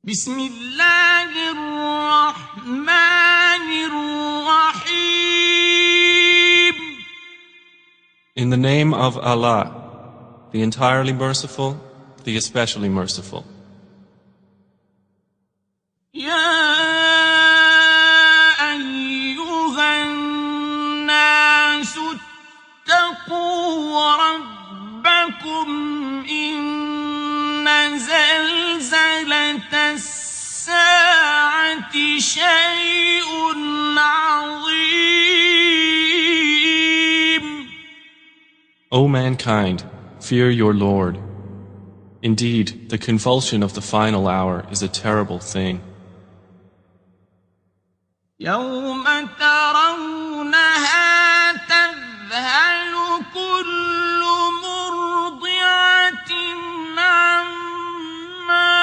بسم الله الرحمن الرحيم. In the name of Allah, the entirely merciful, the especially merciful. يا أيها الناس اتقوا ربكم إن زلزلة الساعة شيء عظيم. O mankind, fear your Lord. Indeed, the convulsion of the final hour is a terrible thing. يوم ترونها تذهل كل مرضعة عما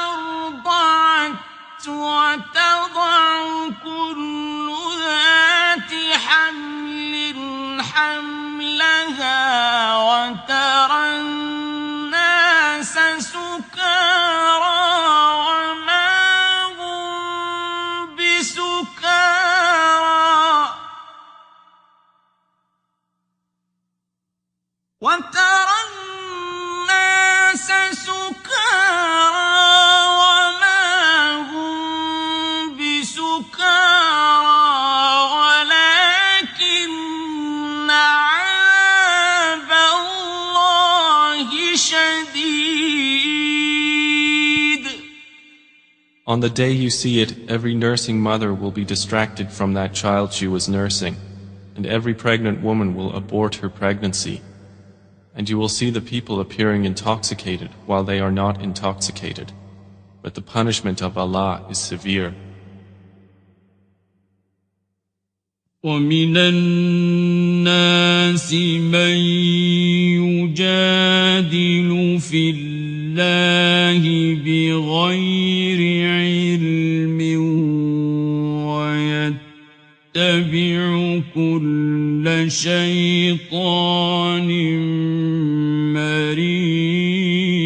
أرضعت وتضع كل ذات حمل حملها وترى الناس سكارى وترى الناس سكارى وما هم بسكارى ولكن عذاب الله شديد. On the day you see it, every nursing mother will be distracted from that child she was nursing, and every pregnant woman will abort her pregnancy. And you will see the people appearing intoxicated while they are not intoxicated. But the punishment of Allah is severe. وَمِنَ النَّاسِ مَن يُجَادِلُ فِي اللَّهِ بِغَيْرِ عِلْمٍ وَيَتَّبِعُ كُلَّ شَيْطَانٍ مريد.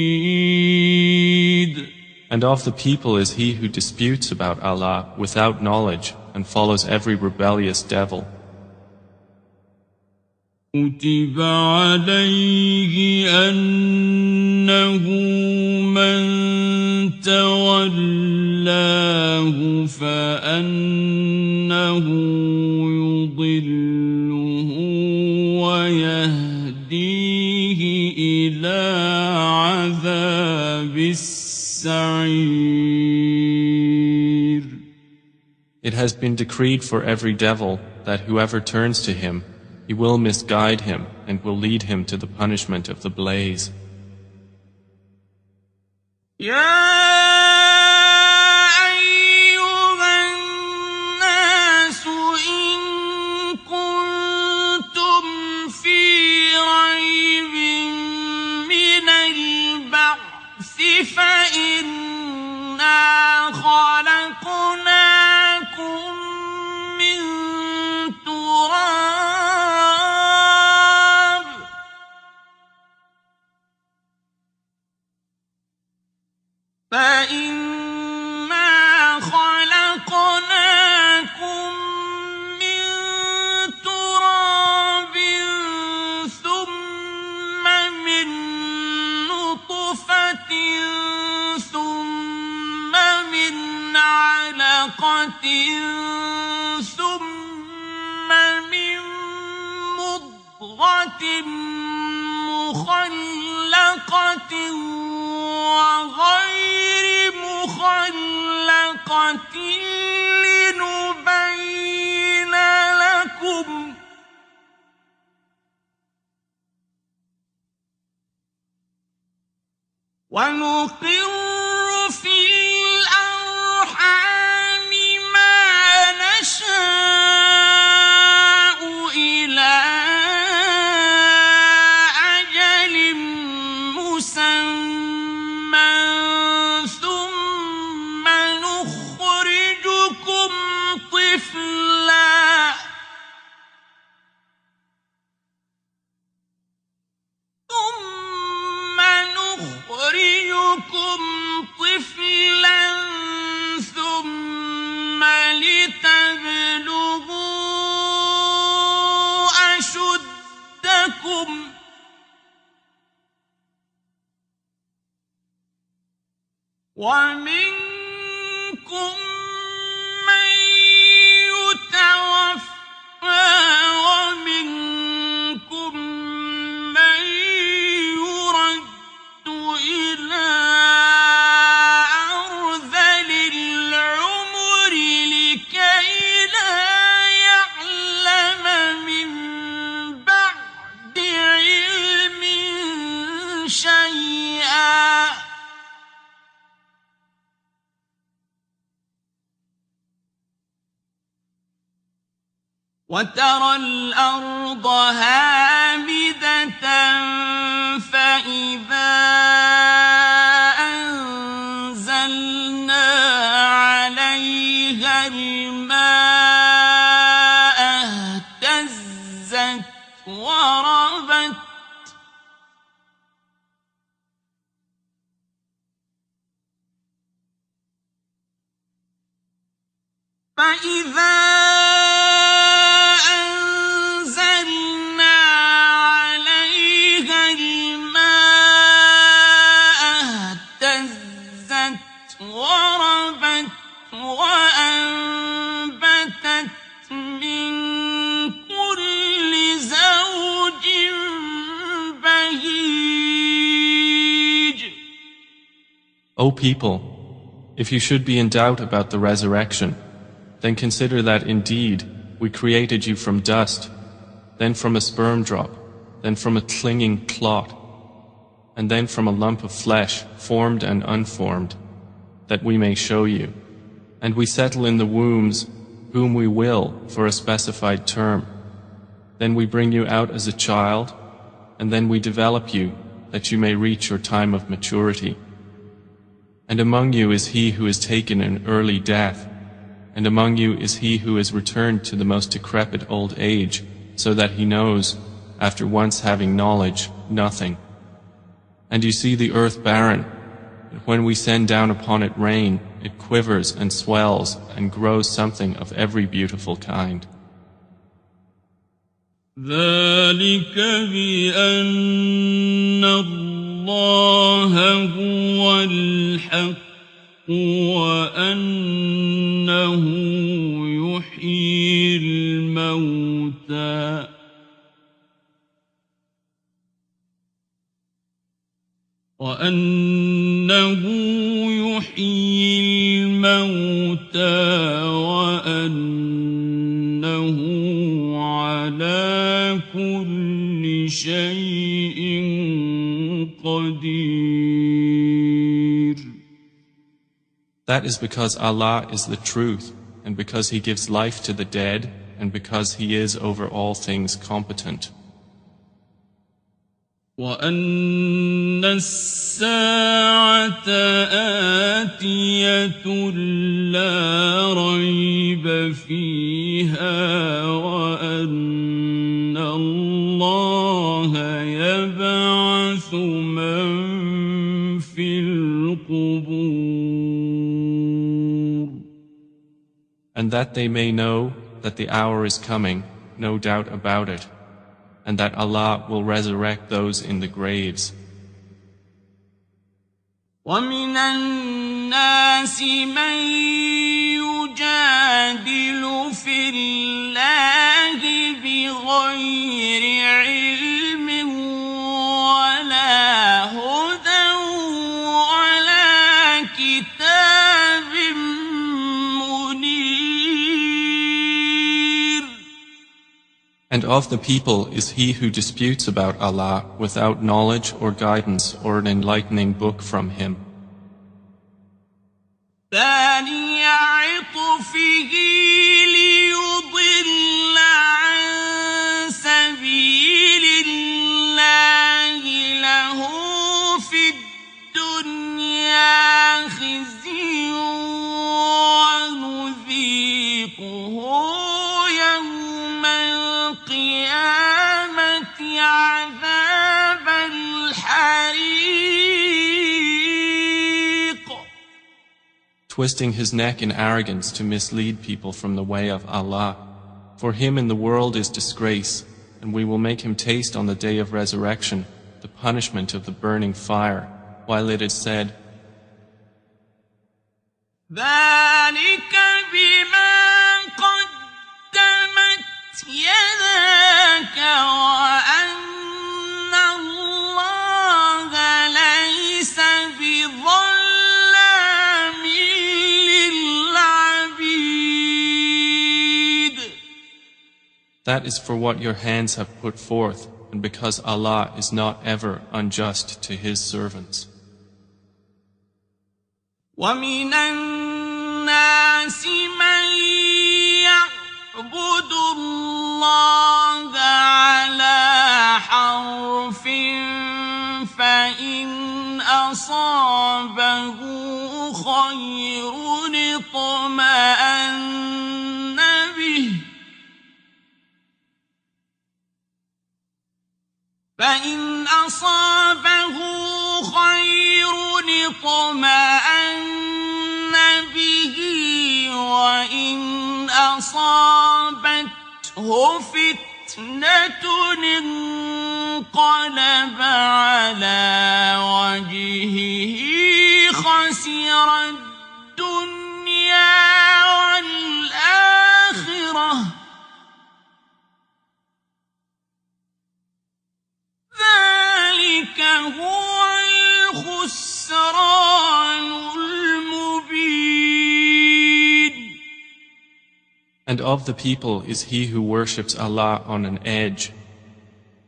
And of the people is he who disputes about Allah without knowledge and follows every rebellious devil. كتب عليه أنه من تولاه فأنه يضله ويهديه إلى عذاب السعير. It has been decreed for every devil that whoever turns to him, he will misguide him and will lead him to the punishment of the blaze. فإنا خلقناكم من تراب ثم من نطفة ثم من علقة ثم من مضغة مخلقة وغير مخلقة لنبين لكم ونقر في الأرحام ما نشاء إلى أجل مسمى ثم نخرجكم طفلا ثم نخرجكم طفلا ومنكم من يتوفى ومنكم من يرد إلى أرذل العمر لكي لا يعلم من بعد علم شيئا وترى الأرض هامدة فإذا أنزلنا عليها الماء اهتزت وربت فإذا وربت وأنبتت من كل زوج بهيج. O people, if you should be in doubt about the resurrection, then consider that indeed we created you from dust, then from a sperm drop, then from a clinging clot, and then from a lump of flesh, formed and unformed, that we may show you. And we settle in the wombs whom we will for a specified term. Then we bring you out as a child, and then we develop you that you may reach your time of maturity. And among you is he who is taken an early death, and among you is he who is returned to the most decrepit old age, so that he knows, after once having knowledge, nothing. And you see the earth barren, but when we send down upon it rain, it quivers and swells and grows something of every beautiful kind. ذلك بأن الله هو الحق وأنه يحيي الموتى وأنه على كل شيء قدير. That is because Allah is the truth, and because He gives life to the dead, and because He is over all things competent. وأن الساعة آتية لا ريب فيها وأن الله يبعث من في القبور. And that they may know that the hour is coming, no doubt about it, and that Allah will resurrect those in the graves. وَمِنَ النَّاسِ مَن يُجَادِلُ فِي اللَّهِ بِغَيْرِ عِلْمٍ وَلَا هُدًى وَلَا كِتَابٍ مُنِيرٍ. And of the people is he who disputes about Allah without knowledge or guidance or an enlightening book from Him. ثاني عطفه ليضل عن سبيل الله له في الدنيا خزي ونذيقه يوم القيامة عذاب الحريق. Twisting his neck in arrogance to mislead people from the way of Allah. For him in the world is disgrace, and we will make him taste on the day of resurrection the punishment of the burning fire, while it is said, ذلك بما قدمت يداك وأن الله ليس بظلام للعبيد. That is for what your hands have put forth, and because Allah is not ever unjust to His servants. وَمِنَ النَّاسِ مَن يَعْبُدُ اللَّهَ عَلَىٰ حَرْفٍ فَإِنْ أَصَابَهُ خَيْرٌ اطْمَأَنَّ بِهِ وَإِنْ أَصَابَتْهُ فِتْنَةٌ انقَلَبَ عَلَىٰ وَجْهِهِ خَسِرَ الدُّنْيَا وَالْآخِرَةَ ذَلِكَ هُوَ الْخُسْرَانُ الْمُبِينُ. And of the people is he who worships Allah on an edge.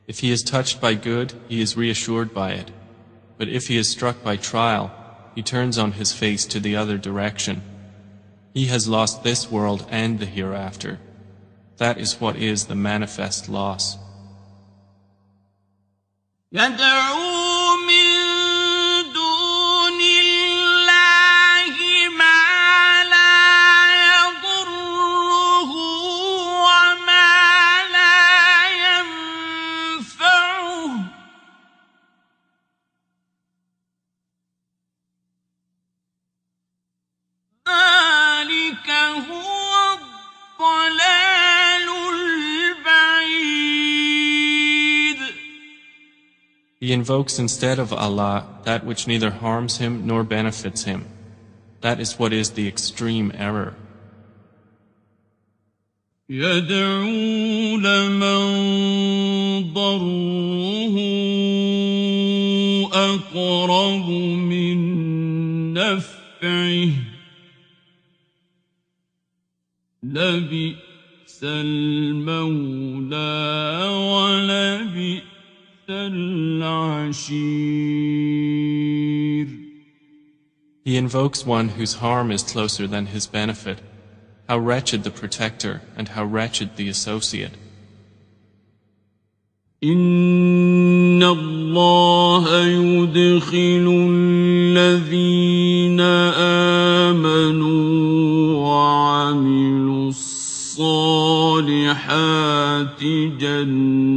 If he is touched by good, he is reassured by it. But if he is struck by trial, he turns on his face to the other direction. He has lost this world and the hereafter. That is what is the manifest loss. يدعو من دون الله ما لا يضره وما لا ينفعه ذلك هو الضلال البعيد. He invokes instead of Allah that which neither harms him nor benefits him. That is what is the extreme error. يدعو لمن ضره أقرب من نفعه لبئس المولى ولبئس العشير. He invokes one whose harm is closer than his benefit. How wretched the protector and how wretched the associate. إن الله يدخل الذين آمنوا وعملوا الصالحات جنات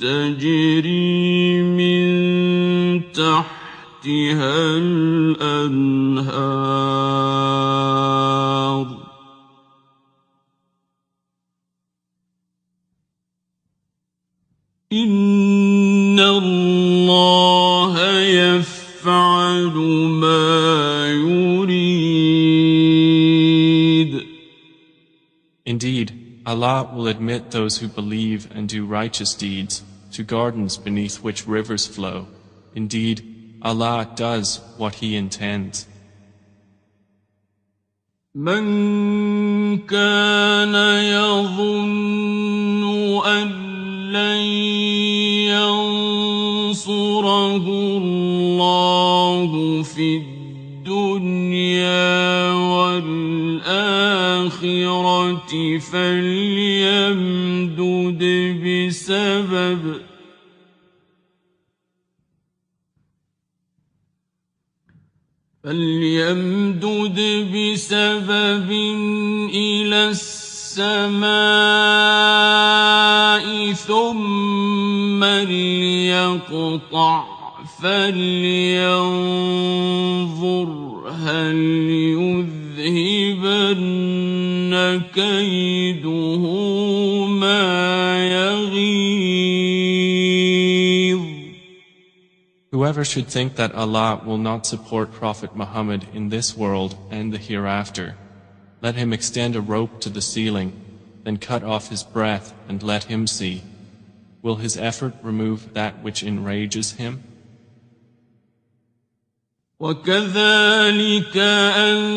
تجري من تحتها الأنهار إن الله يفعل ما يريد. Indeed, Allah will admit those who believe and do righteous deeds to gardens beneath which rivers flow. Indeed, Allah does what He intends. من كان يظن أن لن ينصره الله في الدنيا والآخرة فليمدد بسبب إلى السماء ثم ليقطع فلينظر هل يذهبن كيده ما يغيظ. whoever should think that Allah will not support Prophet Muhammad in this world and the hereafter, let him extend a rope to the ceiling, then cut off his breath and let him see. Will his effort remove that which enrages him? وَكَذَلِكَ أَنزَلْنَاهُ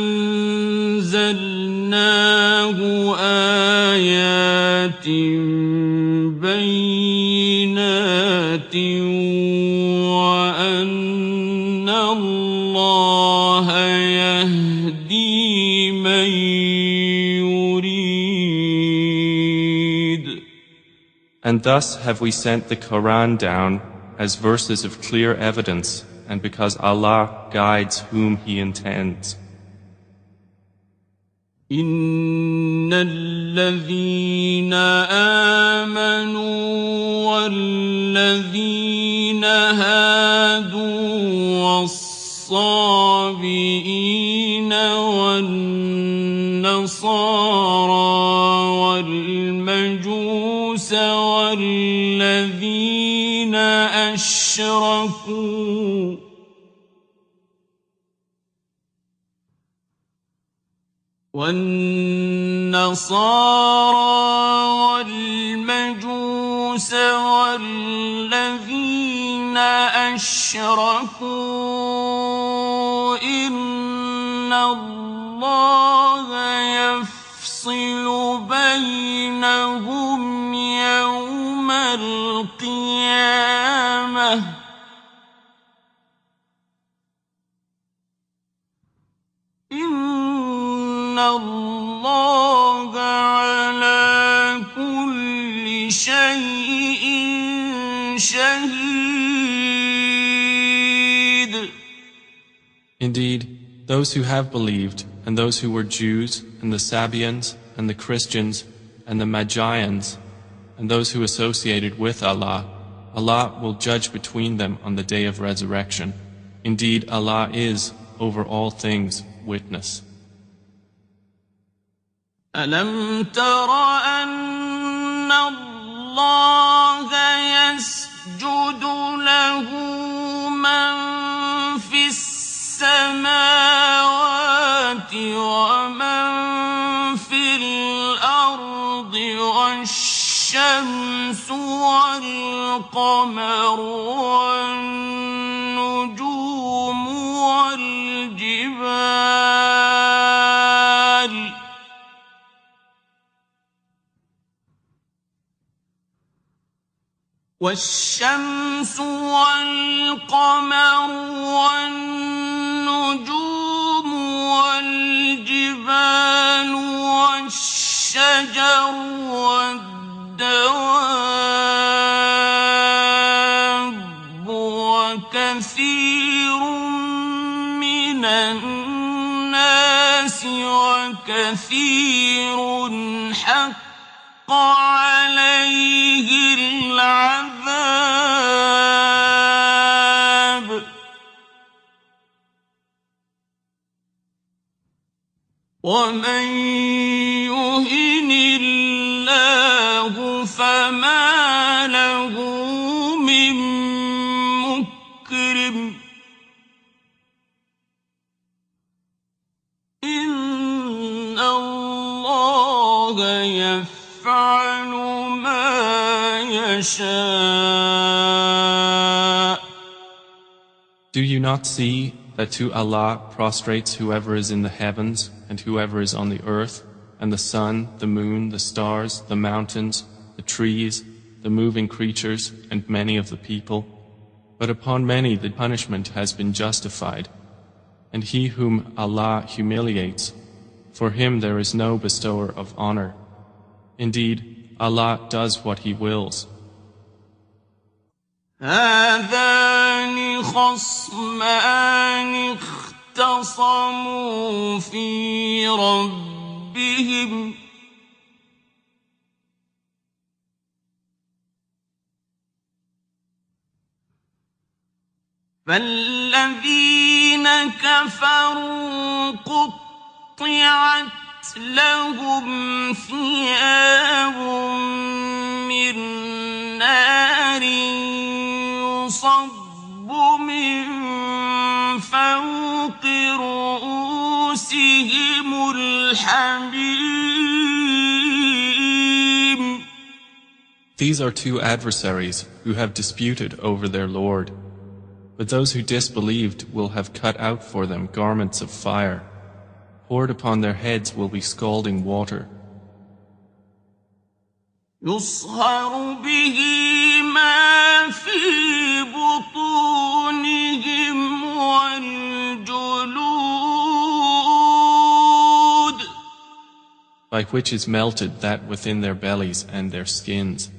آيَاتٍ بَيِّنَاتٍ وَأَنَّ اللَّهَ يَهْدِي مَن يُرِيدُ. And thus have we sent the Quran down as verses of clear evidence, and because Allah guides whom He intends. إِنَّ الَّذِينَ آمَنوا وَالَّذِينَ هَادُوا وَالصَّابِئِينَ وَالنَّصَارَى وَالْمَجُوسَ وَالَّذِينَ أَشْرَكُوا والمجوس والذين أشركوا إن الله يفصل بينهم يوم القيامة إن الله على كل شيء شهيد. Indeed, those who have believed, and those who were Jews, and the Sabians, and the Christians, and the Magians, and those who associated with Allah, Allah will judge between them on the day of resurrection. Indeed, Allah is, over all things, witness. ألم تر أن الله يسجد له من في السماوات ومن في الأرض والشمس والقمر والنجوم والشمس والقمر والنجوم والجبال والشجر والدواب وكثير من الناس وكثير حق عليه العذاب ومن يهن الله فما له من مكرم إن الله يفعل ما يشاء. Do you not see that to Allah prostrates whoever is in the heavens and whoever is on the earth, and the sun, the moon, the stars, the mountains, the trees, the moving creatures, and many of the people? But upon many the punishment has been justified, and he whom Allah humiliates, for him there is no bestower of honor. Indeed, Allah does what He wills. هذان خصمان اختصموا في ربهم فالذين كفروا قطعت لهم ثياب من نار يصب من فوق رؤوسهم الحميم. These are two adversaries who have disputed over their Lord. But those who disbelieved will have cut out for them garments of fire. Poured upon their heads will be scalding water. يصهر به ما في بطونهم والجلود. By which is melted that within their bellies and their skins.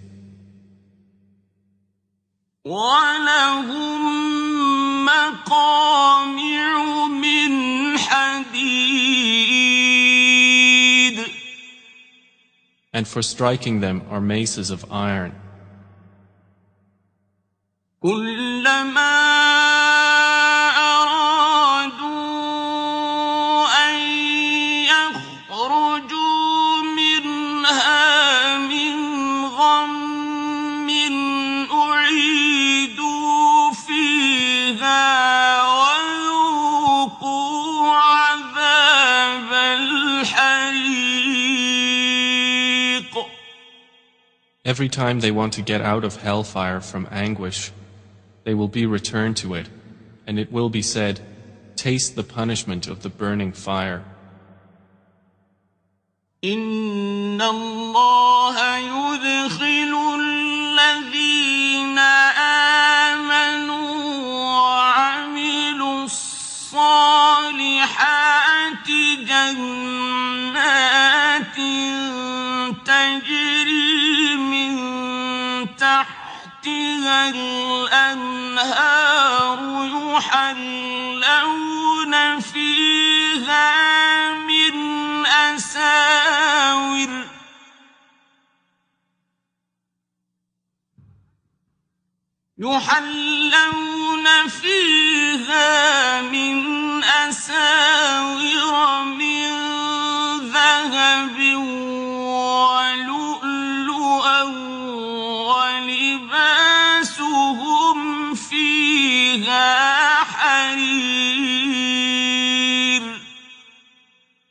وَلَهُم مَّقَامِعُ مِنْ حَدِيدٍ. And for striking them are maces of iron. كُلَّمَا أَرَادُوا أَن يَخْرُجُوا مِنْهَا مِنْ غَمٍّ أُعِيدُوا فِيهَا وَذُوقُوا عَذَابَ الْحَرِيقِ. Every time they want to get out of hellfire from anguish, they will be returned to it, and it will be said, taste the punishment of the burning fire. إِنَّ اللَّهَ يُدْخِلُ الَّذِينَ آمَنُوا وَعَمِلُوا الصَّالِحَاتِ جَنَّاتٍ تَجْرِي مِن تَحْتِهَا الْأَنْهَارُ يُحَلَّوْنَ فِيهَا من أساور من ذهب ولؤلؤا ولباسهم فيها حرير.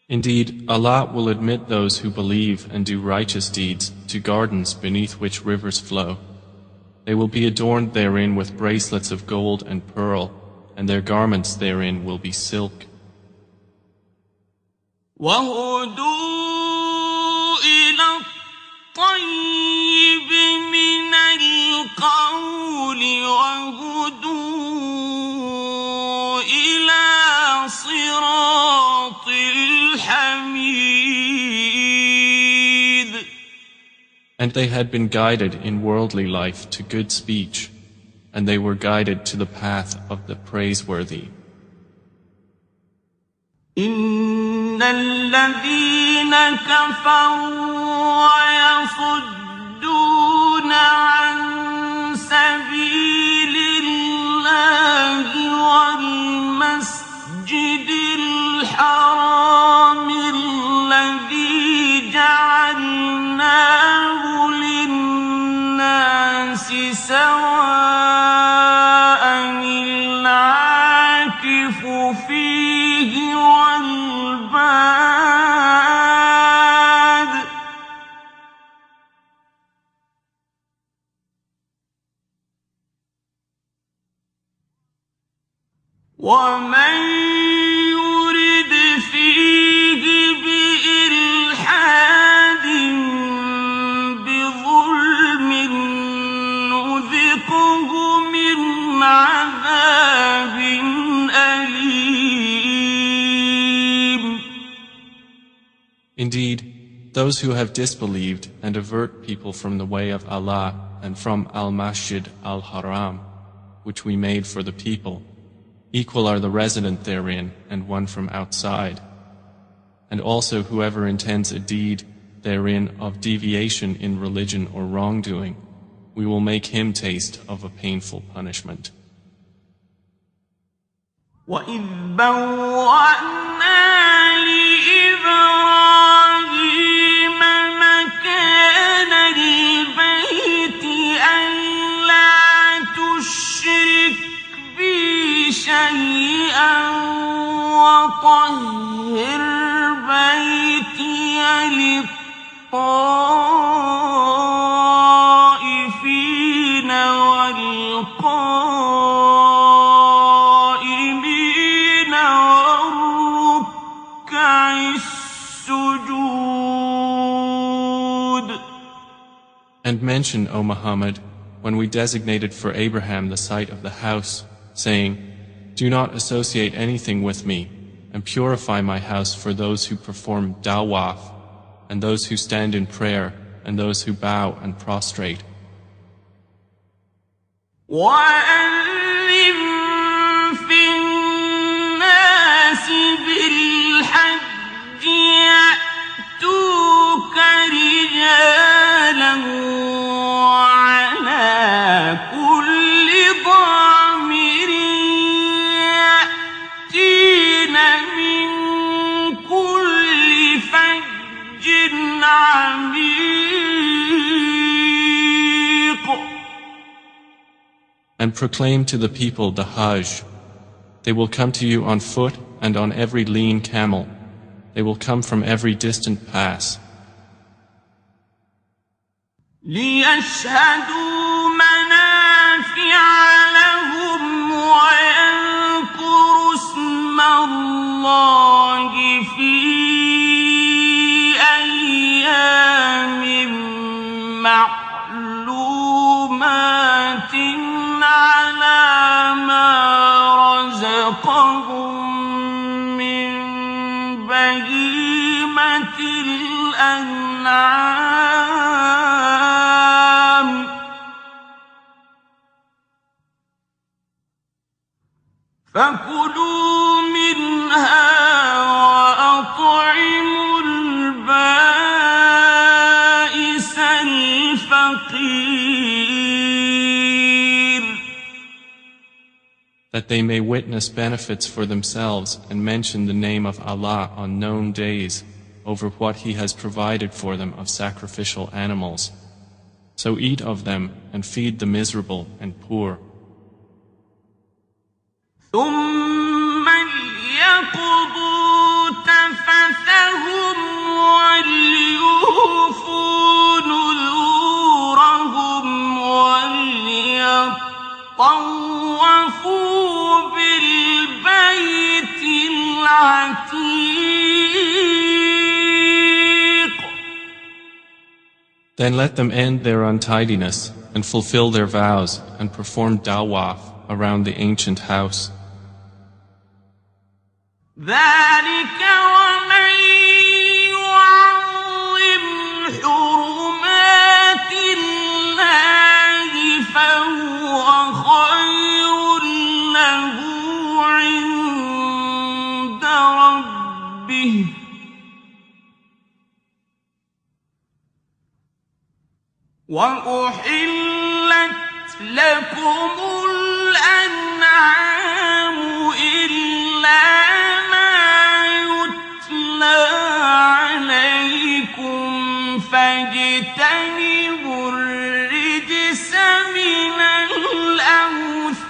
Indeed, Allah will admit those who believe and do righteous deeds to gardens beneath which rivers flow. They will be adorned therein with bracelets of gold and pearl, and their garments therein will be silk. وَهُدُوا إِلَى الطَّيِّبِ مِنَ الْقَوْلِ وَهُدُوا إِلَى صِرَاطِ الْحَمِيدِ. And they had been guided in worldly life to good speech, and they were guided to the path of the praiseworthy. إِنَّ الَّذِينَ كَفَرُوا وَيَصُدُّونَ عَن سَبِيلِ اللَّهِ وَالْمَسْجِدِ الْحَرَامِ الَّذِي جَعَلْنَاهُ لِلنَّاسِ سَوَاءً الْعَاكِفُ فِيهِ وَالْبَادِ. وَمَن يُرِدْ فِيهِ بِإِلْحَادٍ بِظُلْمٍ نُذِقْهُ مِنْ عَذَابٍ أَلِيمٍ. Indeed, those who have disbelieved and avert people from the way of Allah and from Al-Masjid Al-Haram, which we made for the people, equal are the resident therein and one from outside. And also whoever intends a deed therein of deviation in religion or wrongdoing, we will make him taste of a painful punishment. وَإِذْ بَوَّأْنَا لِإِبْرَاهِيمَ مَكَانَ الْبَيْتِ أَلَّا تُشْرِكْ بِي شيئا وطهر بيتي للطائفين والقائمين والركع السجود. And mention, O Muhammad, when we designated for Abraham the site of the house, saying, "Do not associate anything with me, and purify my house for those who perform dawaf, and those who stand in prayer, and those who bow and prostrate." وَأَذِّن فِي النَّاسِ بِالْحَجِّ يَأْتُوكَ رِجَالًا وَعَلَىٰ كُلِّ ضَامِرٍ يَأْتِينَ مِن كُلِّ فَجٍّ عَمِيقٍ. And proclaim to the people the Hajj. They will come to you on foot and on every lean camel. They will come from every distant pass. لِيَشْهَدُوا مَنَافِعَ لَهُمْ وَيَذْكُرُوا اسْمَ اللَّهِ فِي أَيَّامٍ مَّعْلُومَاتٍ عَلَىٰ مَا رَزَقَهُم مِّن بَهِيمَةِ الْأَنْعَامِ. فَكُلُوا مِنْهَا وَأَطْعِمُوا الْبَائِسَ الْفَقِيرَ. That they may witness benefits for themselves and mention the name of Allah on known days over what He has provided for them of sacrificial animals. So eat of them and feed the miserable and poor. ثُمَّ لْيَقْضُوا تَفَثَهُمْ وَلْيُوفُوا نُذُورَهُمْ وَلْيَطَّوَّفُوا بِالْبَيْتِ الْعَتِيقِ. Then let them end their untidiness and fulfill their vows and perform dawaf around the ancient house. ذَلِكَ وَمَن يُعَظِّمْ حُرُمَاتِ اللَّهِ فَهُوَ خَيْرٌ لَّهُ عِندَ رَبِّهِ. وَأُحِلَّتْ لَكُمُ الْأَنْعَامُ إِلَّا مَا يُتْلَىٰ عَلَيْكُمْ فَاجْتَنِبُوا الرِّجْسَ مِنَ الْأَوْثَانِ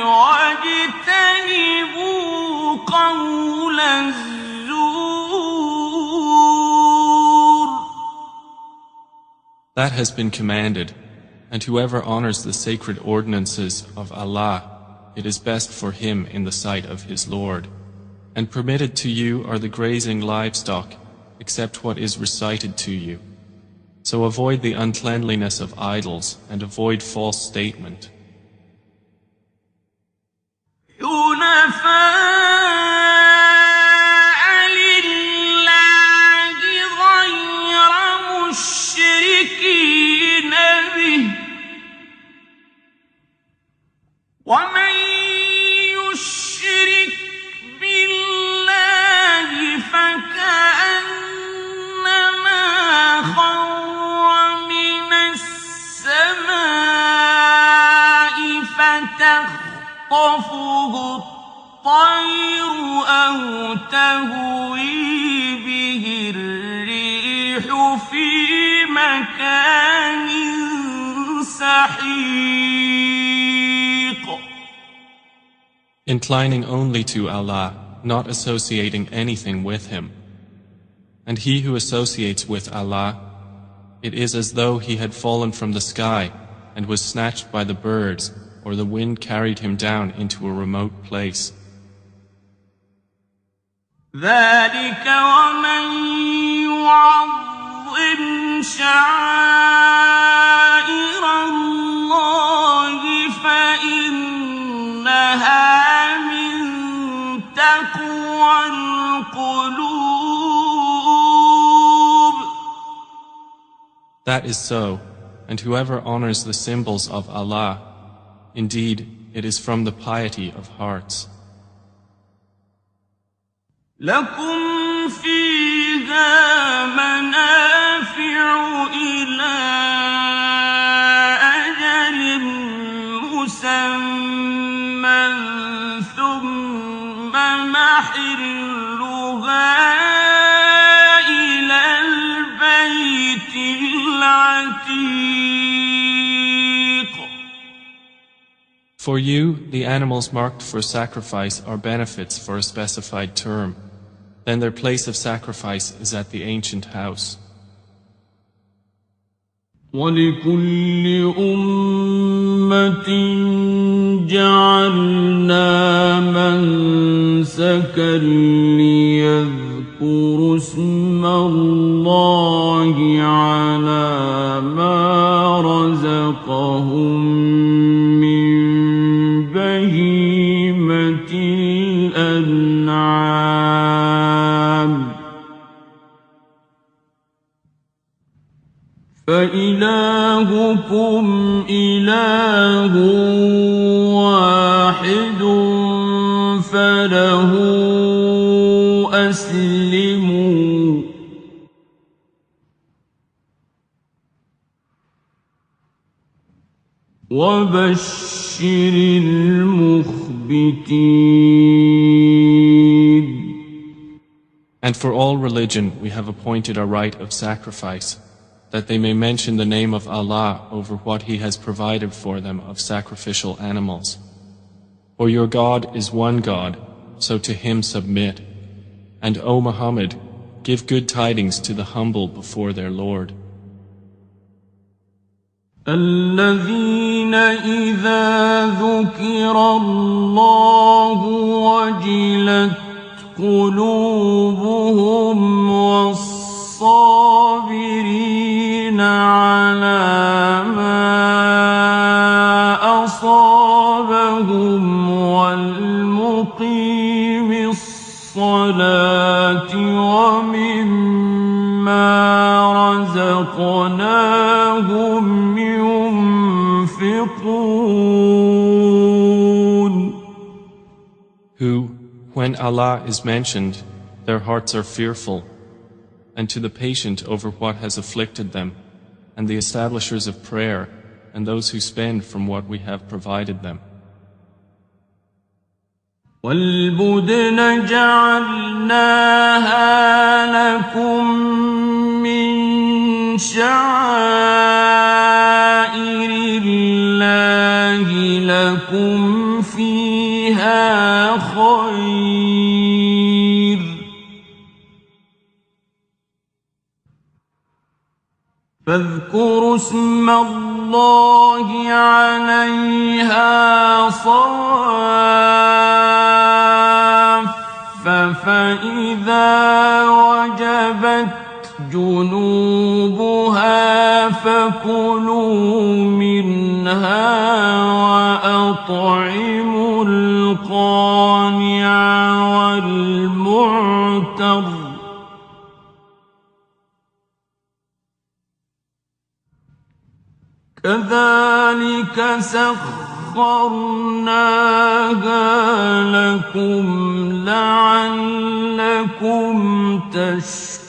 وَاجْتَنِبُوا قَوْلَ الزُّورِ. That has been commanded, and whoever honors the sacred ordinances of Allah, it is best for him in the sight of his Lord. And permitted to you are the grazing livestock, except what is recited to you. So avoid the uncleanliness of idols and avoid false statement. وَمَن يُشْرِكْ بِاللَّهِ فَكَأَنَّمَا خَرَّ مِنَ السَّمَاءِ فَتَخْطَفُهُ الطَّيْرُ أَوْ تَهْوِي بِهِ الرِّيحُ فِي مَكَانٍ سَحِيقٍ. inclining only to Allah, not associating anything with Him. And he who associates with Allah, it is as though he had fallen from the sky and was snatched by the birds, or the wind carried him down into a remote place. ذلك ومن يعظم شعائر الله فإنها من تقوى القلوب. That is so, and whoever honors the symbols of Allah, indeed, it is from the piety of hearts. لكم فيها منافع إلى أجل مسمى ثم محلها إلى البيت العتيق. For you, the animals marked for sacrifice are benefits for a specified term. Then their place of sacrifice is at the ancient house. وَلِكُلِّ أُمَّةٍ جَعَلْنَا مَنسَكًا لِيَذْكُرُوا اسْمَ اللَّهِ عَلَى مَا رَزَقَهُم مِّن بَهِيمَةِ الْأَنْعَامِ. فإلهكم إله واحد فله أسلموا وبشر المخبتين. And for all religion we have appointed a rite of sacrifice, that they may mention the name of Allah over what He has provided for them of sacrificial animals. For your God is one God, so to Him submit. And O Muhammad, give good tidings to the humble before their Lord. الذين إذا ذكر الله وجلت قلوبهم والصابرين على ما أصابهم والمقيم الصلاة ومما رزقناهم ينفقون. Who, when Allah is mentioned, their hearts are fearful, and to the patient over what has afflicted them, and the establishers of prayer, and those who spend from what we have provided them. وَالْبُدْنَ جَعَلْنَاهَا لَكُم مِّن شَعَائِرِ اللَّهِ لَكُمْ فِيهَا خَيْرٌ فاذكروا اسم الله عليها صواف فإذا وجبت جنوبها فكلوا منها وأطعموا القانع والمعتر كذلك سخرناها لكم لعلكم تشكرون.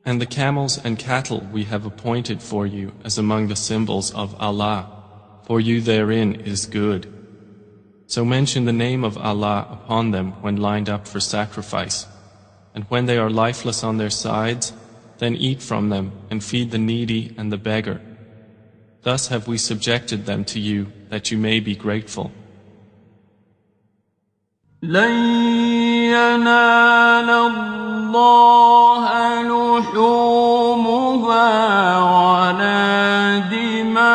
And the camels and cattle we have appointed for you as among the symbols of Allah. For you therein is good. So mention the name of Allah upon them when lined up for sacrifice. And when they are lifeless on their sides, then eat from them and feed the needy and the beggar. Thus have we subjected them to you, that you may be grateful. لن ينال الله لحومها ولا دماؤها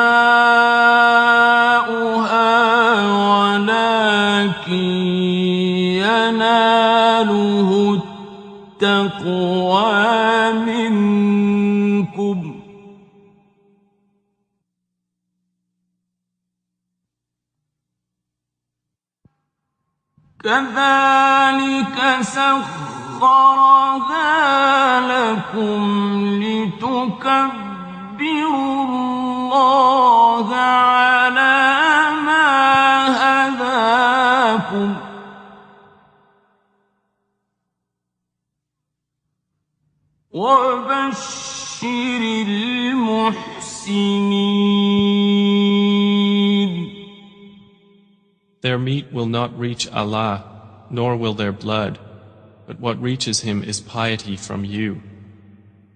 ولكن يناله التقوى منكم كذلك سخرها لكم لتكبروا الله على ما هداكم وبشر المحسنين. Their meat will not reach Allah, nor will their blood, but what reaches Him is piety from you.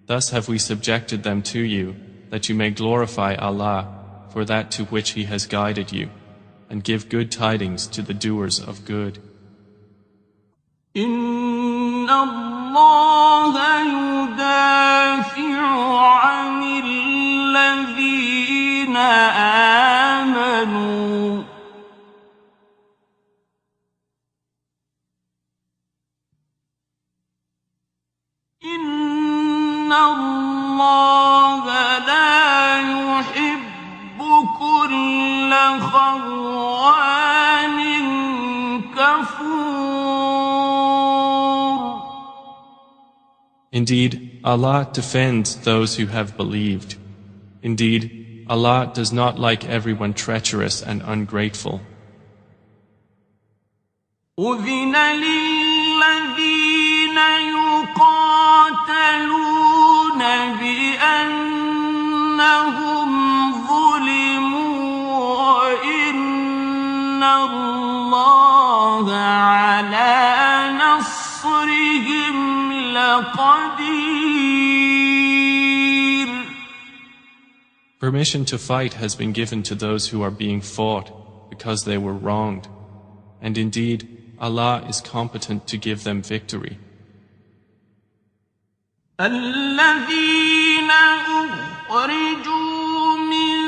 Thus have we subjected them to you, that you may glorify Allah for that to which He has guided you, and give good tidings to the doers of good. إن الله يدافع عن الذين آمنوا إن الله لا يحب كل خوان كفور. Indeed, Allah defends those who have believed. Indeed, Allah does not like everyone treacherous and ungrateful. أذن للذين يقاتلون بأنهم ظلموا وإن الله على نصرهم لقدير. Permission to fight has been given to those who are being fought because they were wronged. And indeed, Allah is competent to give them victory. الذين أخرجوا من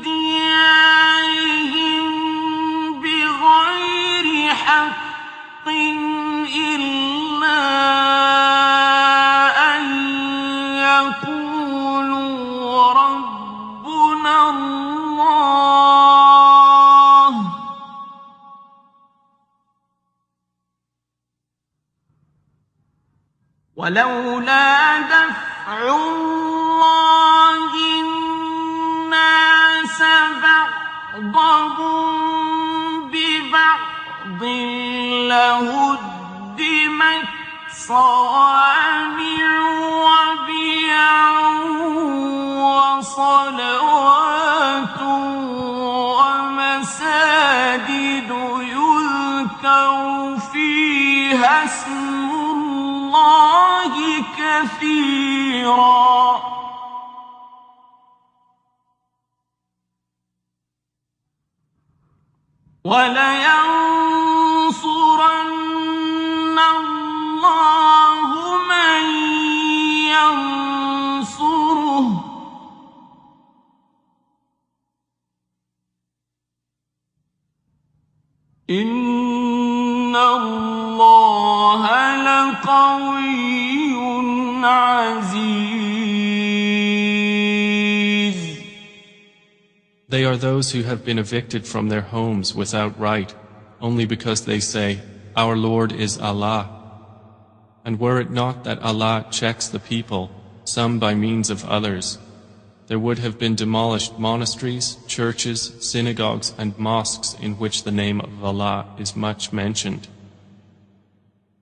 ديارهم بغير حق إلا أن يقولوا ربنا الله ولولا دفع الله الناس بعضهم ببعض لهدمت صوامع وبيع وصلوات ومساجد يذكر فيها اسم الله كثيرا ولينصرن الله من ينصره إن الله لقوي عزيز. They are those who have been evicted from their homes without right, only because they say, Our Lord is Allah. And were it not that Allah checks the people, some by means of others, there would have been demolished monasteries, churches, synagogues, and mosques in which the name of Allah is much mentioned.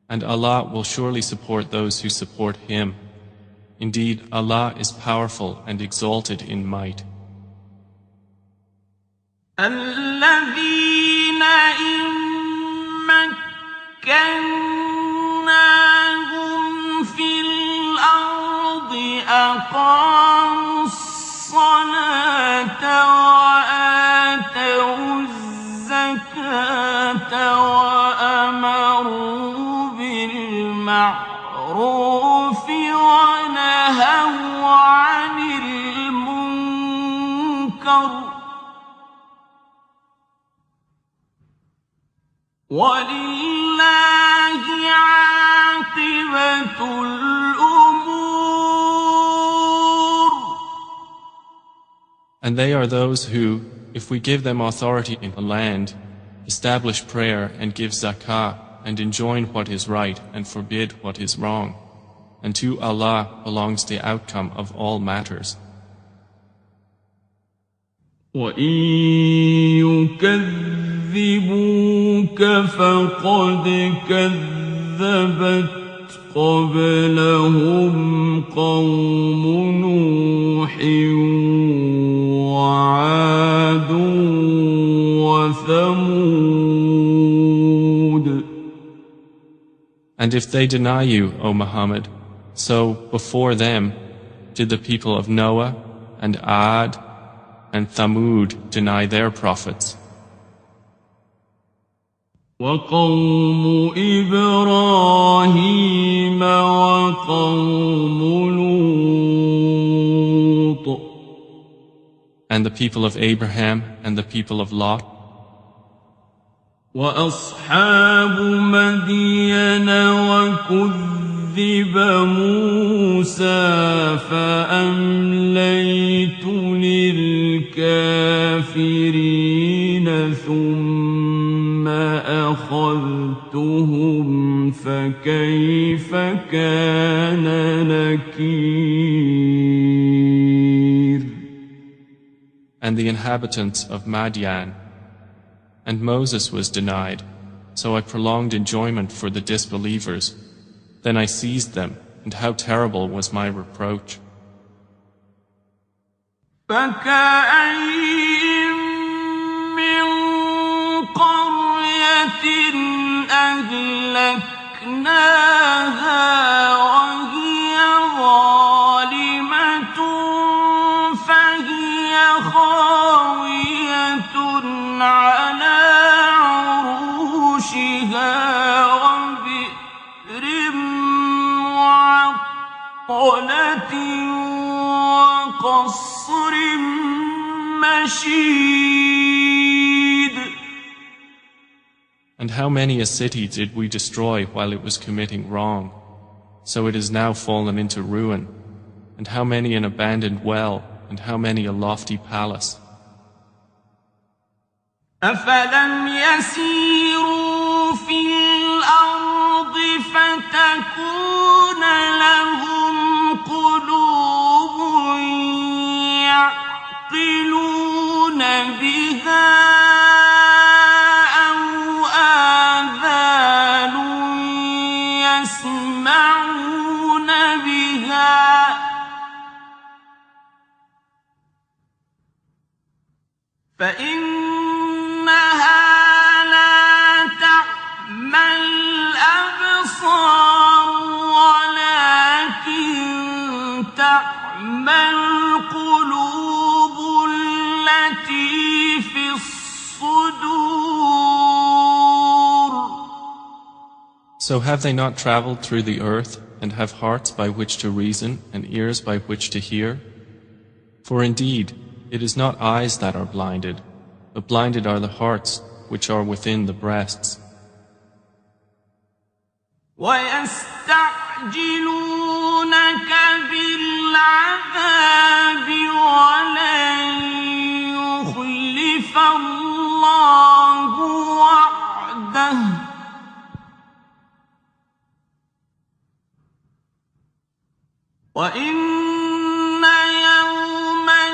And Allah will surely support those who support Him. Indeed, Allah is powerful and exalted in might. الذين إن مكناهم في الأرض أقاموا الصلاة وَلِلَّهِ عَاقِبَةُ الْأُمُورِ. And they are those who, if we give them authority in the land, establish prayer and give zakah and enjoin what is right and forbid what is wrong. And to Allah belongs the outcome of all matters. وَإِن يُكَذِّبُوكَ فَقَدْ كَذَّبَتْ قَبْلَهُمْ قَوْمُ نُوحٍ وَعَادٌ وَثَمُودُ. And if they deny you, O Muhammad, so before them did the people of Noah and Ad and Thamud deny their prophets. وَقَوْمُ إِبْرَاهِيمَ وَقَوْمُ لُوطٍ. And the people of Abraham and the people of Lot. وَأَصْحَابُ مَدْيَنَ وَكُذِّبَ مُوسَى فَأَمْلَيْتُ لِلْكَافِرِينَ ثُمَّ أَخَذْتُهُمْ فَكَيْفَ كَانَ نَكِيرِ. And the inhabitants of Madian. And Moses was denied, so I prolonged enjoyment for the disbelievers. Then I seized them, and how terrible was my reproach. فَكَأَيِّن مِّن قَرْيَةٍ أَهْلَكْنَاهَا وَهِيَ ظَالِمَةٌ فَهِيَ خَاوِيَةٌ عَلَى عُرُوشِهَا وَبِئْرٍ مُّعَطَّلَةٍ وَقَصْرٍ مَّشِيدٍ. And how many a city did we destroy while it was committing wrong, so it is now fallen into ruin, and how many an abandoned well, and how many a lofty palace. أَفَلَمْ يَسِيرُوا فِي الْأَرْضِ فَتَكُونَ لَهُمْ قُلُوبٌ يَعْقِلُونَ بِهَا أَوْ آذَانٌ يَسْمَعُونَ بِهَا فَإِنَّهَا لَا تَعْمَى الْأَبْصَارُ وَلَكِن تَعْمَى الْقُلُوبُ الَّتِي فِي الصُّدُورِ. So have they not traveled through the earth, and have hearts by which to reason, and ears by which to hear? For indeed, it is not eyes that are blinded, but blinded are the hearts which are within the breasts. وَيَسْتَعْجِلُونَكَ بِالْعَذَابِ وَلَن يُخْلِفَ اللَّهُ وَعْدَهُ وَإِنَّ يَوْمًا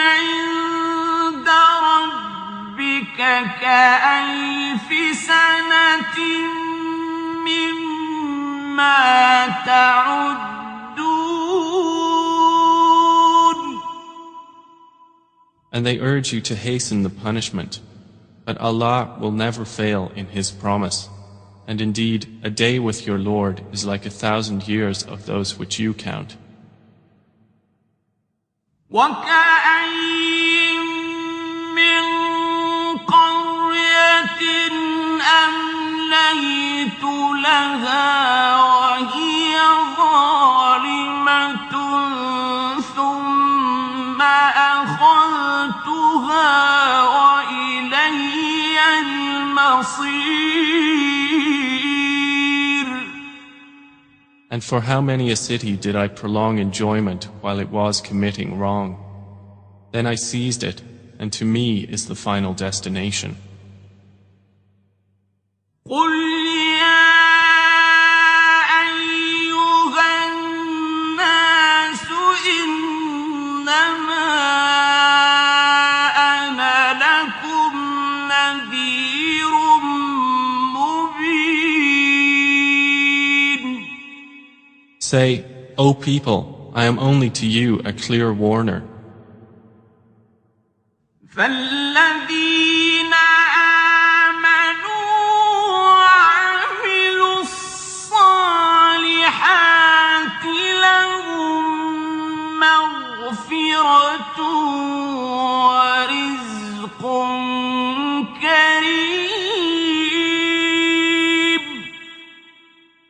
عِندَ رَبِّكَ كَأَلْفِ سَنَةٍ مِّمَّا تَعُدُّونَ. And they urge you to hasten the punishment, but Allah will never fail in His promise. And indeed, a day with your Lord is like 1,000 years of those which you count. وَكَأَيِّن مِّن قَرْيَةٍ أَمْلَيْتُ لَهَا وَهِيَ ظَالِمَةٌ ثُمَّ أَخَذْتُهَا وَإِلَيَّ الْمَصِيرُ. And for how many a city did I prolong enjoyment while it was committing wrong? Then I seized it, and to me is the final destination. قل يا أيها الناس إنما أنا لكم نذير مبين. Say, O people, I am only to you a clear warner. فالذين آمنوا وعملوا الصالحات لهم مغفرة ورزق كريم.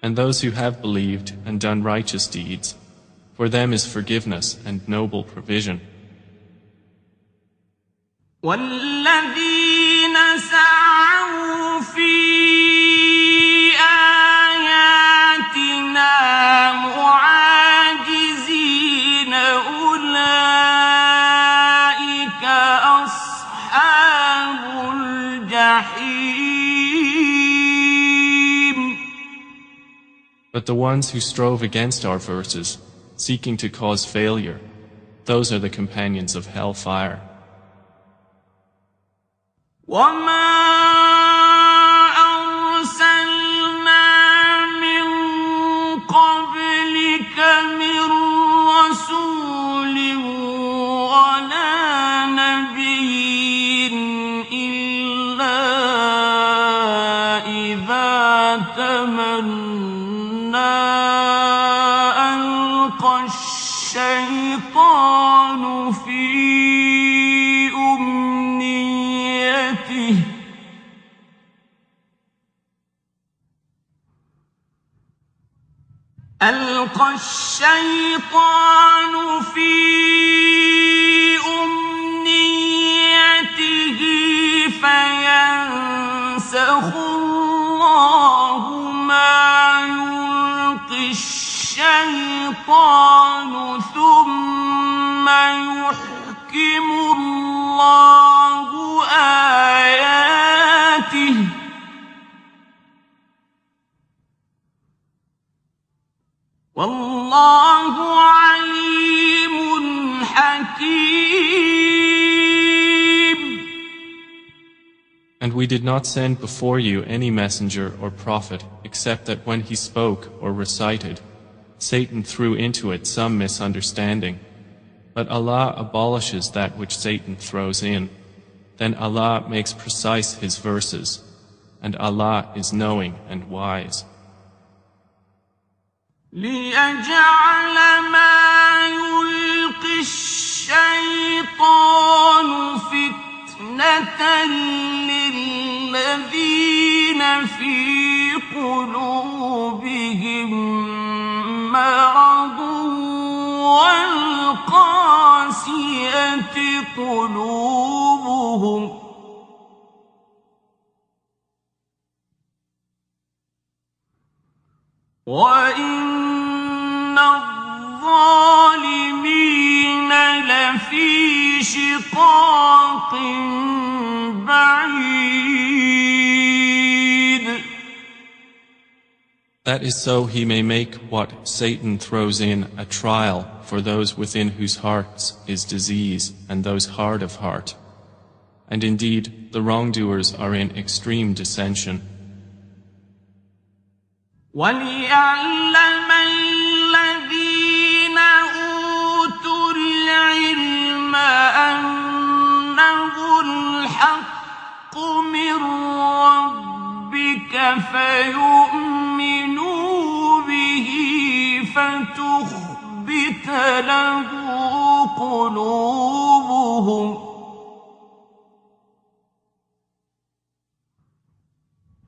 And those who have believed and done righteous deeds, for them is forgiveness and noble provision. والذين سعوا في آياتنا معاجزين أولئك أصحاب الجحيم. But the ones who strove against our verses, seeking to cause failure, those are the companions of hellfire. وما أرسلنا من قبلك من رسول ولا نبي إلا إذا تمنى ألقى الشيطان في ألقى الشيطان في أمنيته فينسخ الله ما يلقي الشيطان ثم يحكم الله آياته والله عليم حكيم. And we did not send before you any messenger or prophet except that when he spoke or recited, Satan threw into it some misunderstanding. But Allah abolishes that which Satan throws in. Then Allah makes precise His verses, and Allah is knowing and wise. ليجعل ما يلقي الشيطان فتنة للذين في قلوبهم مرض والقاسية قلوبهم وإن الظالمين لفي شقاق بعيد. That is so he may make what Satan throws in a trial for those within whose hearts is disease and those hard of heart. And indeed, the wrongdoers are in extreme dissension. وَلِيَعْلَمَ الَّذِينَ أُوتُوا الْعِلْمَ أَنَّهُ الْحَقُّ مِنْ رَبِّكَ فَيُؤْمِنُوا بِهِ فَتُخْبِتَ لَهُ قُلُوبُهُمْ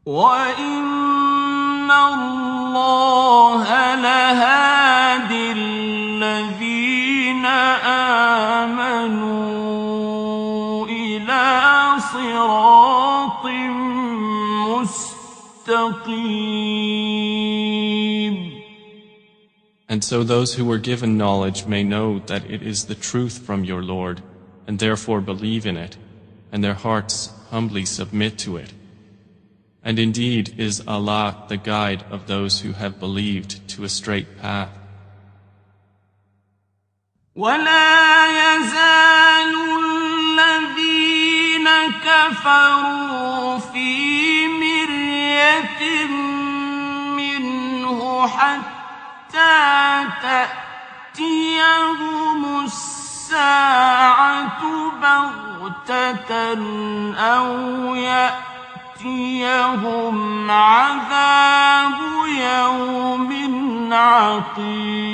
وَإِنَّ اللَّهَ لَهَادِي الَّذِينَ آمَنُوا إِلَى صِرَاطٍ مُسْتَقِيمٍ. And so those who were given knowledge may know that it is the truth from your Lord, and therefore believe in it, and their hearts humbly submit to it. And indeed is Allah the guide of those who have believed to a straight path. ولا يزال الذين كفروا في مرية منه حتى تأتيهم الساعة بغتة أو يأتيهم عذاب يوم عقيم.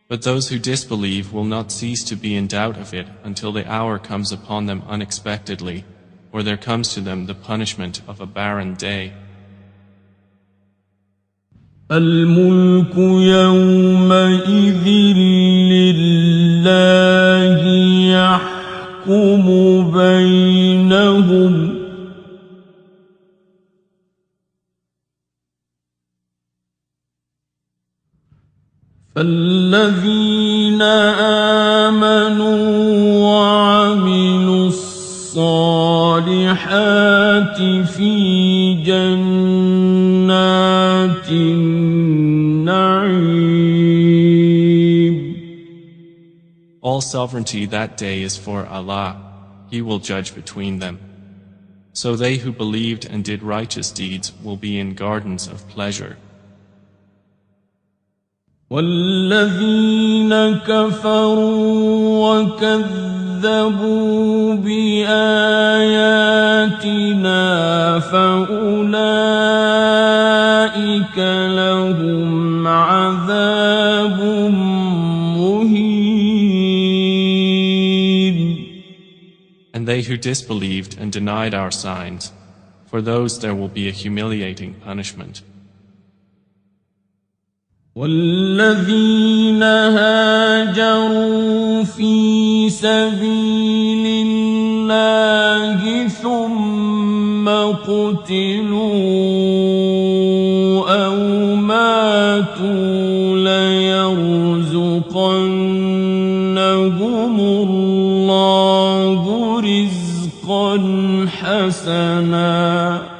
But those who disbelieve will not cease to be in doubt of it until the hour comes upon them unexpectedly, or there comes to them the punishment of a barren day. الملك يومئذ لله يحكم بينهم فالذين آمنوا وعملوا الصالحات في جنات النعيم. All sovereignty that day is for Allah. He will judge between them. So they who believed and did righteous deeds will be in gardens of pleasure. والذين كفروا وكذبوا بآياتنا فأولئك لهم عذاب مهين. And they who disbelieved and denied our signs, for those there will be a humiliating punishment. والذين هاجروا في سبيل الله ثم قتلوا أو ماتوا ليرزقنهم الله رزقا حسنا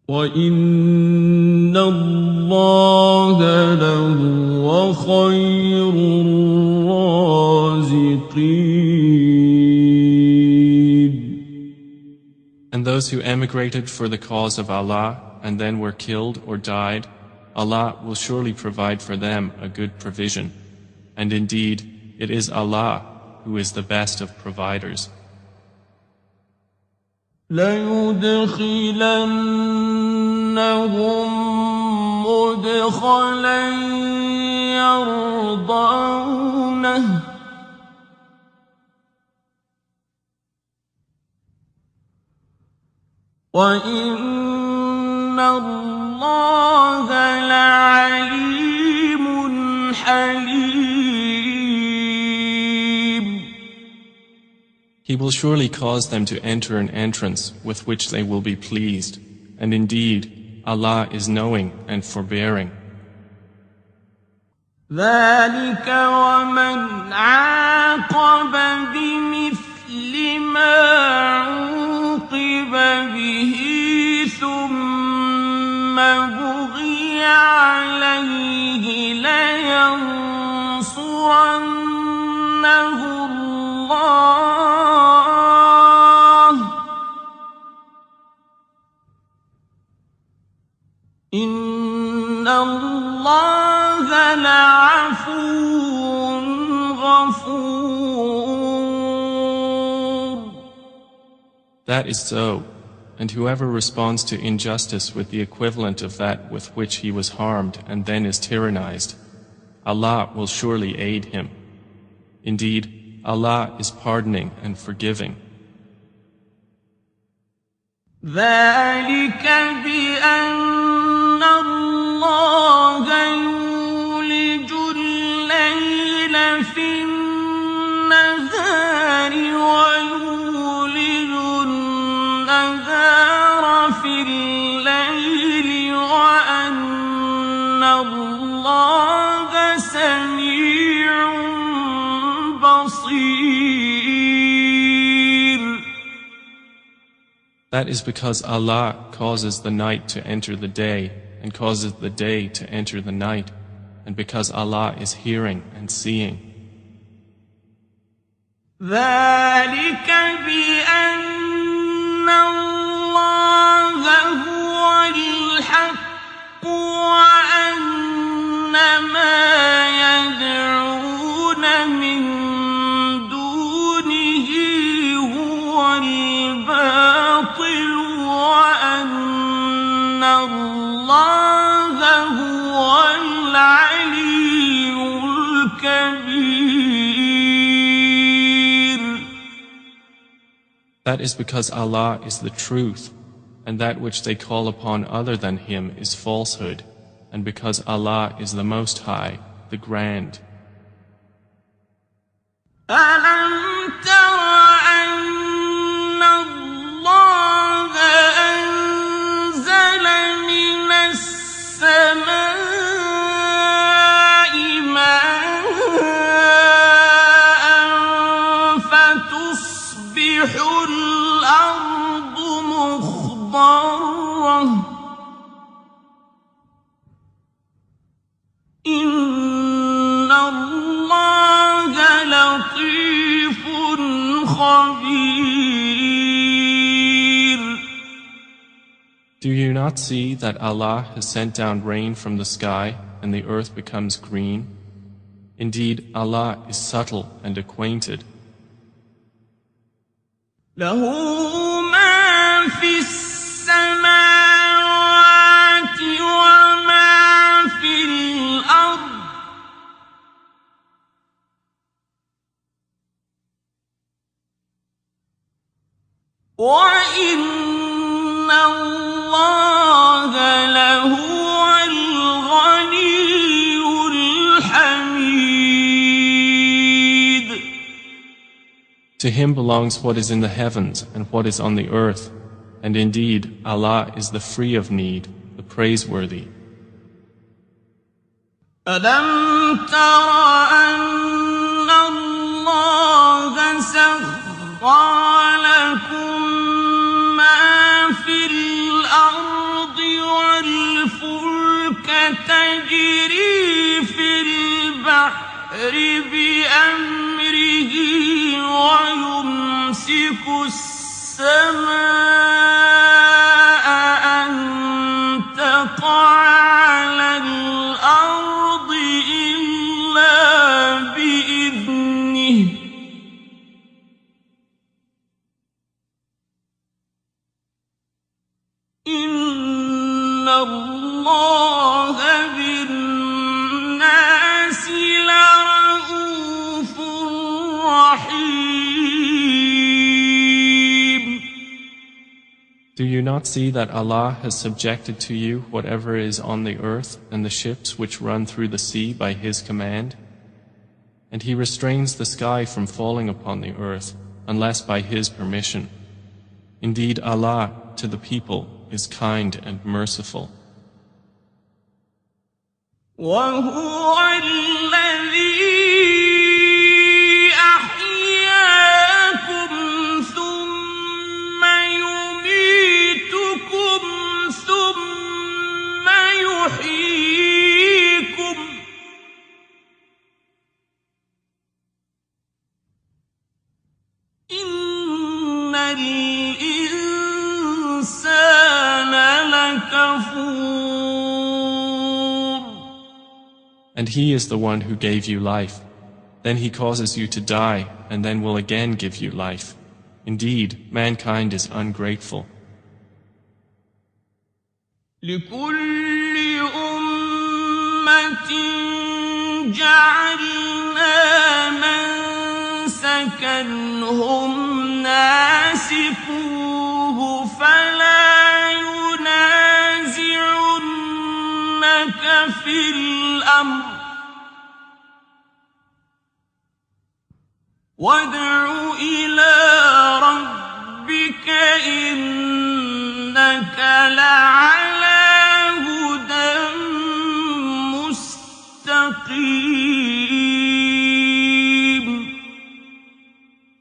وَإِنَّ اللَّهَ لَهُوَ خَيْرُ الرَّازِقِينَ. And those who emigrated for the cause of Allah and then were killed or died, Allah will surely provide for them a good provision. And indeed, it is Allah who is the best of providers. لَيُدْخِلَنَّهُمْ مُدْخَلًا يَرْضَوْنَهُ وَإِنَّ اللَّهَ لَعَلِيمٌ حَلِيمٌ. He will surely cause them to enter an entrance with which they will be pleased, and indeed, Allah is knowing and forbearing. ذلك ومن عاقب بمثل ما عوقب به ثم بغي عليه لينصرنه الله إن الله لعفو غفور. That is so, and whoever responds to injustice with the equivalent of that with which he was harmed and then is tyrannized, Allah will surely aid him. Indeed, Allah is pardoning and forgiving. ذلك بأن الله يولج الليل في النهار ويولج النهار في بصير. That is because Allah causes the night to enter the day and causes the day to enter the night, and because Allah is hearing and seeing. ذلك بأن الله هو الحق وأن ما يدعون من دونه هو الباطل وأن الله هو العلي الكبير. That is because Allah is the truth, and that which they call upon other than Him is falsehood, and because Allah is the Most High, the Grand. ألم تر أن الله أنزل من السماء ماء فتصبح الأرض مخضرة إن الله لطيف خبير. Do you not see that Allah has sent down rain from the sky and the earth becomes green? Indeed, Allah is subtle and acquainted. له ما في السماوات وما في الأرض وإن الله لهو الغني الحميد. To Him belongs what is in the heavens and what is on the earth, and indeed Allah is the free of need, the praiseworthy. ألم تر أن الله سخر لكم ما في الأرض والفلك تجري في البحر بأمره ويمسك السماء أن تقع على الأرض إلا بإذنه إن الله بالناس لرءوف رحيم. Do you not see that Allah has subjected to you whatever is on the earth and the ships which run through the sea by His command? And He restrains the sky from falling upon the earth unless by His permission. Indeed, Allah to the people is kind and merciful. وهو الذي أحياكم ثم يميتكم ثم يحييكم إن الإنسان لكفور. And He is the one who gave you life. Then He causes you to die, and then will again give you life. Indeed, mankind is ungrateful. لكل أمة جعلنا منسكا هم ناسكوه فلا ينازعنك في الأمر وادع إلى ربك إنك لعلى هدى مستقيم.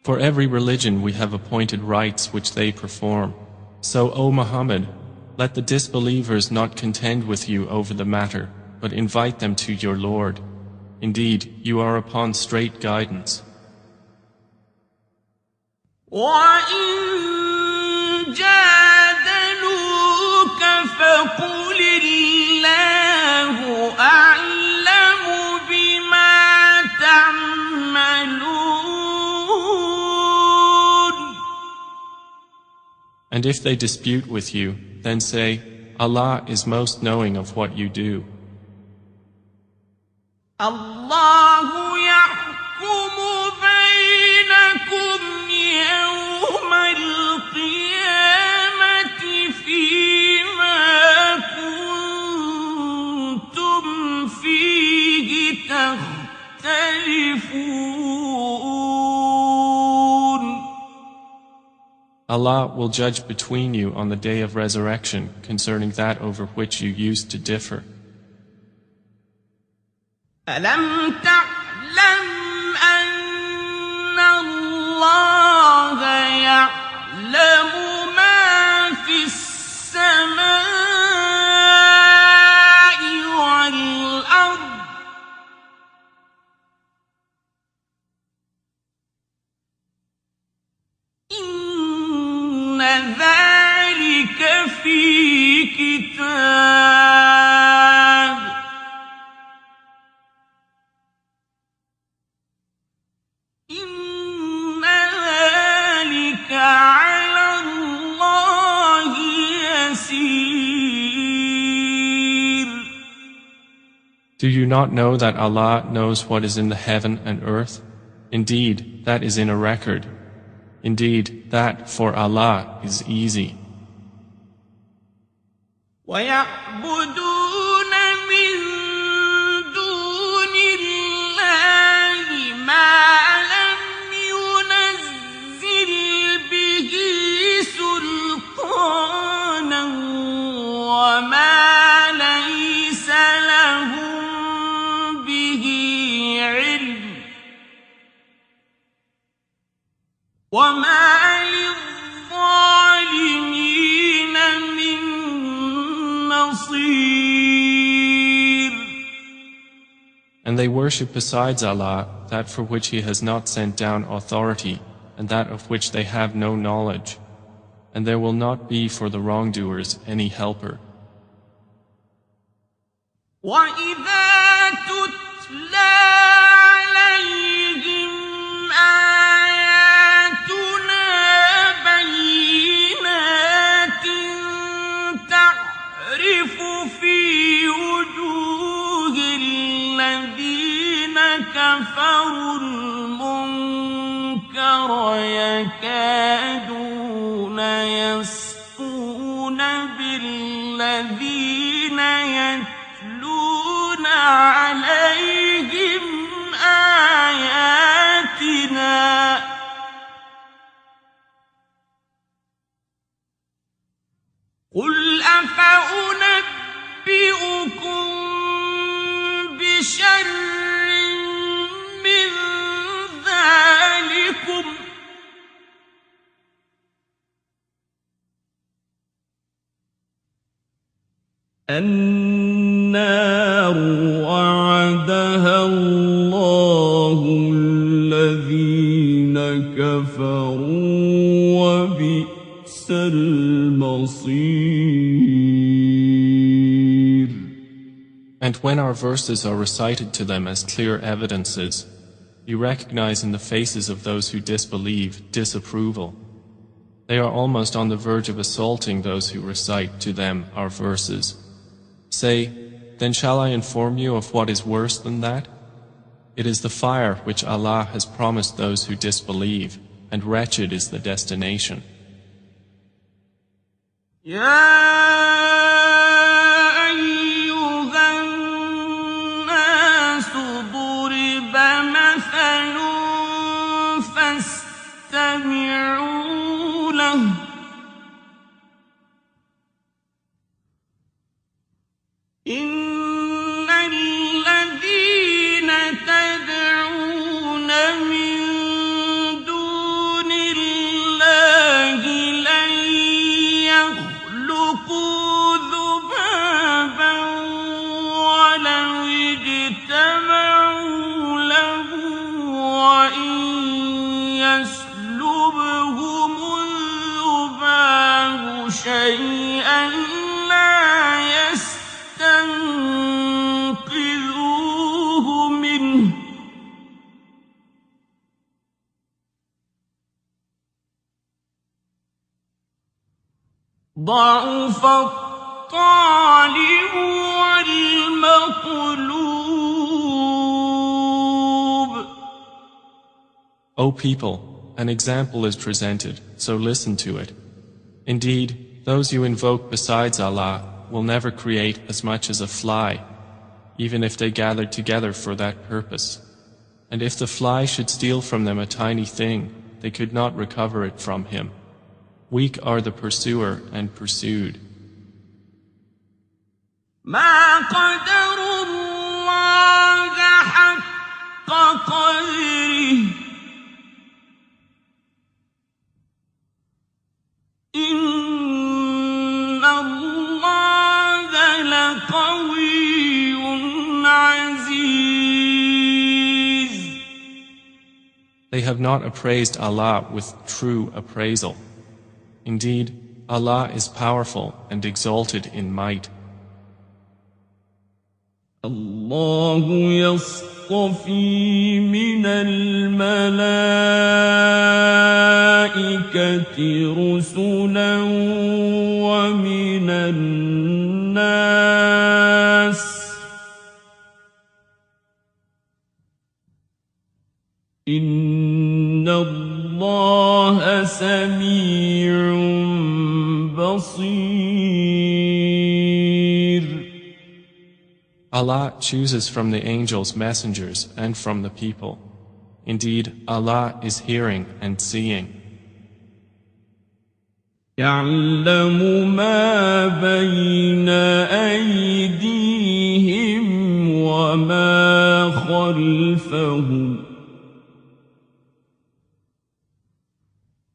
For every religion we have appointed rites which they perform. So, O Muhammad, let the disbelievers not contend with you over the matter, but invite them to your Lord. Indeed, you are upon straight guidance. وَإِن جَادَلُوكَ فَقُلِ اللَّهُ أَعْلَمُ بِمَا تَعْمَلُونَ. And if they dispute with you, then say, Allah is most knowing of what you do. الله يحكم بينكم يوم القيامة فيما كنتم فيه تختلفون. Allah will judge between you on the day of resurrection concerning that over which you used to differ. أَلَمْ تَعْلَمْ أَنَّ اللَّهَ يَعْلَمُ مَا فِي السَّمَاءِ وَالْأَرْضِ إِنَّ ذَلِكَ فِي كِتَابٍ إِنَّ ذَلِكَ عَلَى اللَّهِ يَسِيرٌ. Do you not know that Allah knows what is in the heaven and earth? Indeed, that is in a record. Indeed, that for Allah is easy. وَيَعْبُدُونَ مِن دُونِ اللَّهِ مَا لَمْ يُنَزِّلْ بِهِ سُلْطَانًا وَمَا لَيْسَ لَهُم بِهِ عِلْمٌ وَمَا لِلظَّالِمِينَ مِن نَّصِيرٍ. And they worship besides Allah that for which He has not sent down authority and that of which they have no knowledge. And there will not be for the wrongdoers any helper. وَإِذَا تُتْلَى عَلَيْهِمْ آيَاتُنَا بَيِّنَاتٍ تَعْرِفُ فِي وُجُوهِ الَّذِينَ كَفَرُوا الْمُنكَرَ يَكَادُونَ يَسْطُونَ بِالَّذِينَ يَتْلُونَ عَلَيْهِمْ آيَاتِنَا قُلْ أَفَأُنَبِّئُكُم بِشَرٍّ مِّن ذَٰلِكُمْ النَّارُ وَعَدَهَا اللَّهُ الَّذِينَ كَفَرُوا وَبِئْسَ الْمَصِيرُ. And when our verses are recited to them as clear evidences, you recognize in the faces of those who disbelieve disapproval. They are almost on the verge of assaulting those who recite to them our verses. Say, then shall I inform you of what is worse than that? It is the fire which Allah has promised those who disbelieve, and wretched is the destination. فاستمعوا له إن الذين تدعون من دون ضعف الطالب والمطلوب. O people, an example is presented, so listen to it. Indeed, those you invoke besides Allah will never create as much as a fly, even if they gathered together for that purpose. And if the fly should steal from them a tiny thing, they could not recover it from him. Weak are the pursuer and pursued. ما قدروا الله حق قدره إن الله لقوي عزيز. They have not appraised Allah with true appraisal. Indeed, Allah is powerful and exalted in might. الله يصطفي من الملائكة رسلا ومن الناس إن الله سميع بصير. Allah chooses from the angels messengers and from the people. Indeed, Allah is hearing and seeing. يعلم ما بين أيديهم وما خلفهم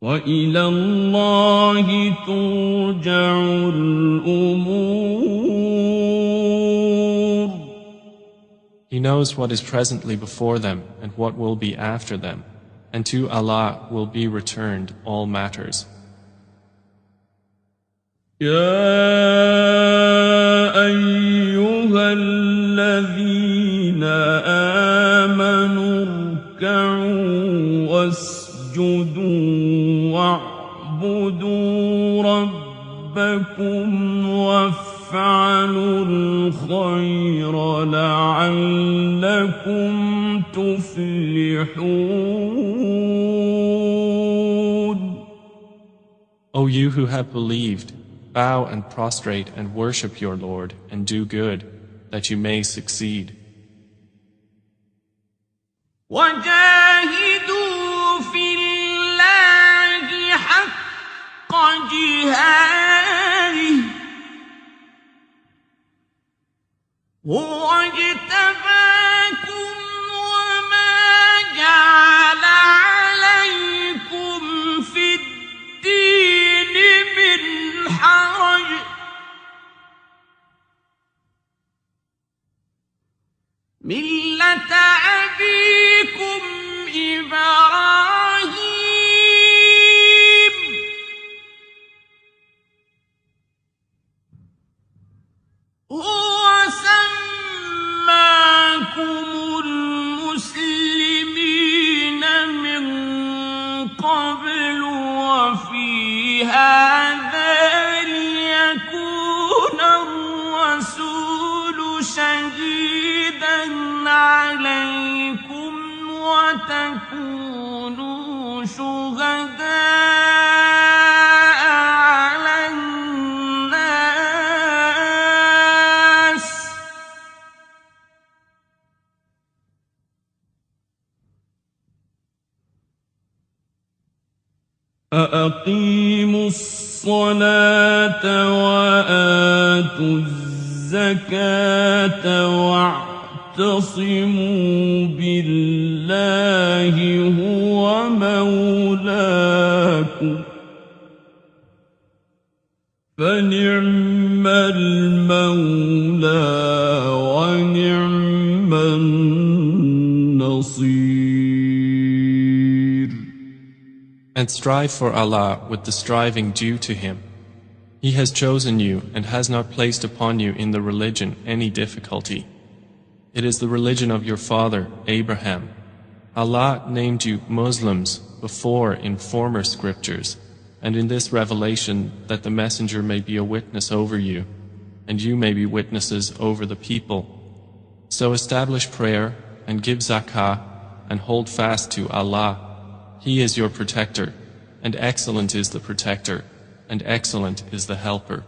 وإلى الله ترجع الأمور. He knows what is presently before them and what will be after them, and to Allah will be returned all matters. يا أيها الذين آمنوا اركعوا واسجدوا واعبدوا ربكم وافعلوا الخير لعلكم تفلحون. O you who have believed, bow and prostrate and worship your Lord and do good, that you may succeed. وجاهدوا في الله حق جهاده هو اجتباكم وما جعل عليكم في الدين من حرج ملة أبيكم إبراهيم هو سماكم المسلمين من قبل وفي هذا ليكون الرسول شهيدا عليكم وتكونوا شهداء على الناس فأقيموا الصلاة وآتوا الزكاة واعتصموا بالله هو مولاكم فنعم المولى ونعم النصير. And strive for Allah with the striving due to Him. He has chosen you and has not placed upon you in the religion any difficulty. It is the religion of your father, Abraham. Allah named you Muslims before in former scriptures, and in this revelation that the messenger may be a witness over you, and you may be witnesses over the people. So establish prayer and give zakah and hold fast to Allah. He is your protector, and excellent is the protector, and excellent is the helper.